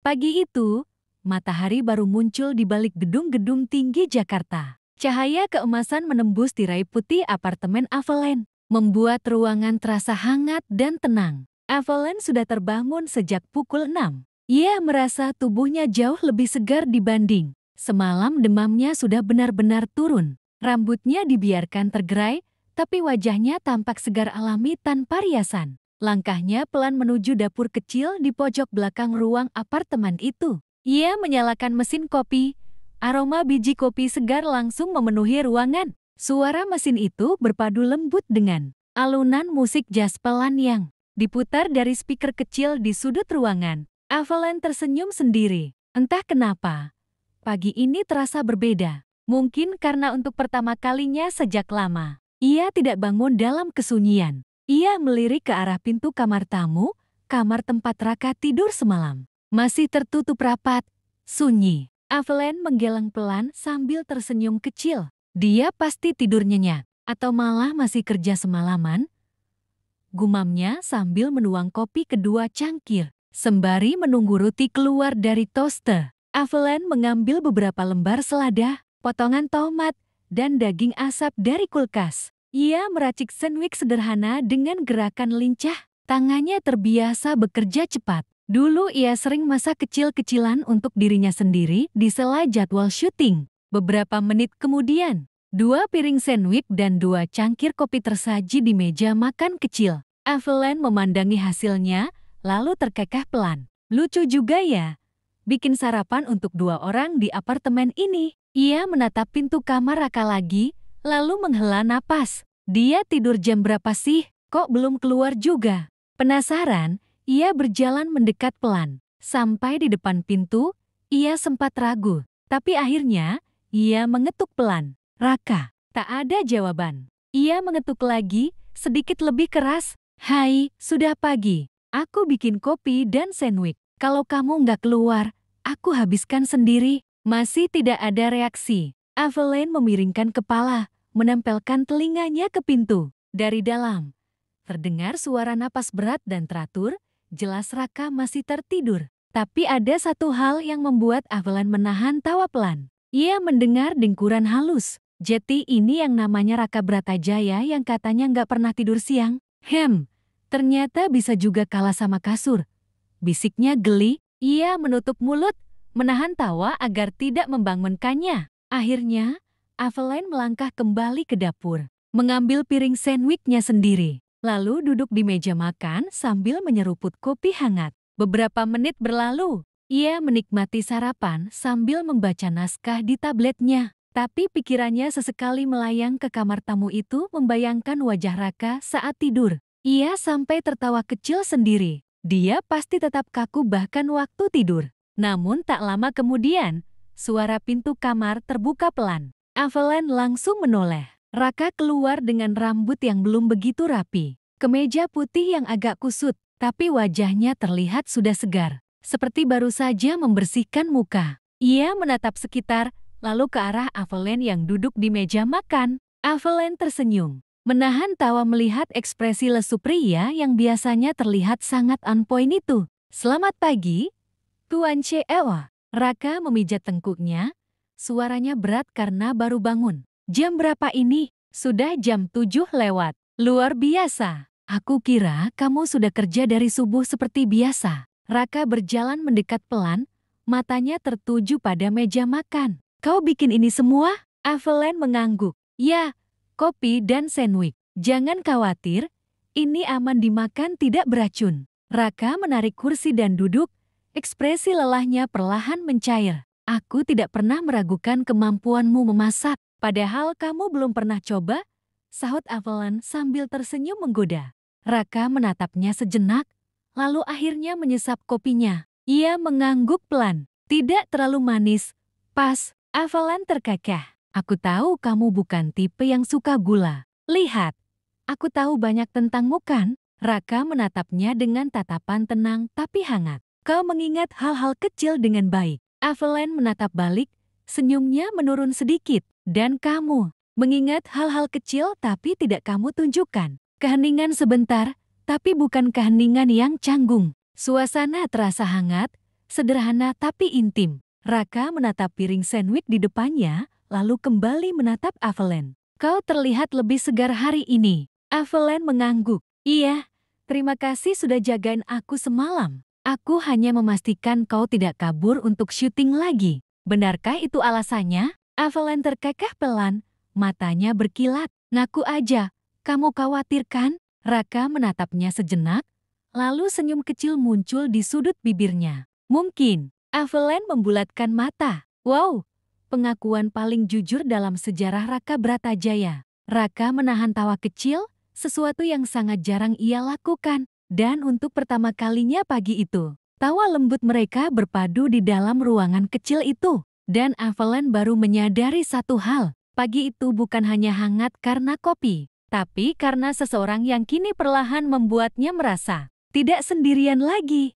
Pagi itu, matahari baru muncul di balik gedung-gedung tinggi Jakarta. Cahaya keemasan menembus tirai putih apartemen Aveline, membuat ruangan terasa hangat dan tenang. Aveline sudah terbangun sejak pukul 6. Ia merasa tubuhnya jauh lebih segar dibanding semalam. Demamnya sudah benar-benar turun. Rambutnya dibiarkan tergerai, tapi wajahnya tampak segar alami tanpa riasan. Langkahnya pelan menuju dapur kecil di pojok belakang ruang apartemen itu. Ia menyalakan mesin kopi. Aroma biji kopi segar langsung memenuhi ruangan. Suara mesin itu berpadu lembut dengan alunan musik jazz pelan yang diputar dari speaker kecil di sudut ruangan. Aveline tersenyum sendiri. Entah kenapa, pagi ini terasa berbeda. Mungkin karena untuk pertama kalinya sejak lama, ia tidak bangun dalam kesunyian. Ia melirik ke arah pintu kamar tamu, kamar tempat Raka tidur semalam. Masih tertutup rapat, sunyi. Aveline menggeleng pelan sambil tersenyum kecil. Dia pasti tidur nyenyak, atau malah masih kerja semalaman. Gumamnya sambil menuang kopi kedua cangkir, sembari menunggu Ruti keluar dari toaster. Aveline mengambil beberapa lembar selada, potongan tomat, dan daging asap dari kulkas. Ia meracik sandwich sederhana dengan gerakan lincah. Tangannya terbiasa bekerja cepat. Dulu ia sering masak kecil-kecilan untuk dirinya sendiri di sela jadwal syuting. Beberapa menit kemudian, 2 piring sandwich dan 2 cangkir kopi tersaji di meja makan kecil. Aveline memandangi hasilnya, lalu terkekeh pelan. Lucu juga ya, bikin sarapan untuk 2 orang di apartemen ini. Ia menatap pintu kamar Raka lagi, lalu menghela napas. Dia tidur jam berapa sih? Kok belum keluar juga? Penasaran, ia berjalan mendekat pelan. Sampai di depan pintu, ia sempat ragu. Tapi akhirnya, ia mengetuk pelan. Raka, tak ada jawaban. Ia mengetuk lagi, sedikit lebih keras. Hai, sudah pagi. Aku bikin kopi dan sandwich. Kalau kamu nggak keluar, aku habiskan sendiri. Masih tidak ada reaksi. Aveline memiringkan kepala, menempelkan telinganya ke pintu. Dari dalam, terdengar suara napas berat dan teratur. Jelas Raka masih tertidur. Tapi ada satu hal yang membuat Aveline menahan tawa pelan. Ia mendengar dengkuran halus. Jadi ini yang namanya Raka Bratajaya yang katanya nggak pernah tidur siang. Ternyata bisa juga kalah sama kasur. Bisiknya geli. Ia menutup mulut, menahan tawa agar tidak membangunkannya. Akhirnya, Aveline melangkah kembali ke dapur, mengambil piring sandwichnya sendiri. Lalu duduk di meja makan sambil menyeruput kopi hangat. Beberapa menit berlalu, ia menikmati sarapan sambil membaca naskah di tabletnya. Tapi pikirannya sesekali melayang ke kamar tamu itu, membayangkan wajah Raka saat tidur. Ia sampai tertawa kecil sendiri. Dia pasti tetap kaku bahkan waktu tidur. Namun tak lama kemudian, suara pintu kamar terbuka pelan. Aveline langsung menoleh. Raka keluar dengan rambut yang belum begitu rapi, kemeja putih yang agak kusut, tapi wajahnya terlihat sudah segar, seperti baru saja membersihkan muka. Ia menatap sekitar, lalu ke arah Aveline yang duduk di meja makan. Aveline tersenyum, menahan tawa melihat ekspresi lesu pria yang biasanya terlihat sangat on point itu. Selamat pagi, Tuan Cewa. Raka memijat tengkuknya, suaranya berat karena baru bangun. Jam berapa ini? Sudah jam 7 lewat. Luar biasa. Aku kira kamu sudah kerja dari subuh seperti biasa. Raka berjalan mendekat pelan, matanya tertuju pada meja makan. Kau bikin ini semua? Aveline mengangguk. Ya, kopi dan sandwich. Jangan khawatir, ini aman dimakan, tidak beracun. Raka menarik kursi dan duduk, ekspresi lelahnya perlahan mencair. Aku tidak pernah meragukan kemampuanmu memasak. Padahal kamu belum pernah coba, sahut Aveline sambil tersenyum menggoda. Raka menatapnya sejenak, lalu akhirnya menyesap kopinya. Ia mengangguk pelan. Tidak terlalu manis. Pas. Aveline terkekeh. Aku tahu kamu bukan tipe yang suka gula. Lihat, aku tahu banyak tentangmu kan? Raka menatapnya dengan tatapan tenang tapi hangat. Kau mengingat hal-hal kecil dengan baik. Aveline menatap balik, senyumnya menurun sedikit. Dan kamu, mengingat hal-hal kecil tapi tidak kamu tunjukkan. Keheningan sebentar, tapi bukan keheningan yang canggung. Suasana terasa hangat, Sederhana tapi intim. Raka menatap piring sandwich di depannya, lalu kembali menatap Evelyn. Kau terlihat lebih segar hari ini. Evelyn mengangguk. Iya, terima kasih sudah jagain aku semalam. Aku hanya memastikan kau tidak kabur untuk syuting lagi. Benarkah itu alasannya? Evelyn terkekeh pelan, matanya berkilat. Ngaku aja, kamu khawatir kan? Raka menatapnya sejenak, lalu senyum kecil muncul di sudut bibirnya. Mungkin. Evelyn membulatkan mata. Wow, pengakuan paling jujur dalam sejarah Raka Bratajaya. Raka menahan tawa kecil, sesuatu yang sangat jarang ia lakukan. Dan untuk pertama kalinya pagi itu, tawa lembut mereka berpadu di dalam ruangan kecil itu. Dan Evelyn baru menyadari satu hal. Pagi itu bukan hanya hangat karena kopi, tapi karena seseorang yang kini perlahan membuatnya merasa tidak sendirian lagi.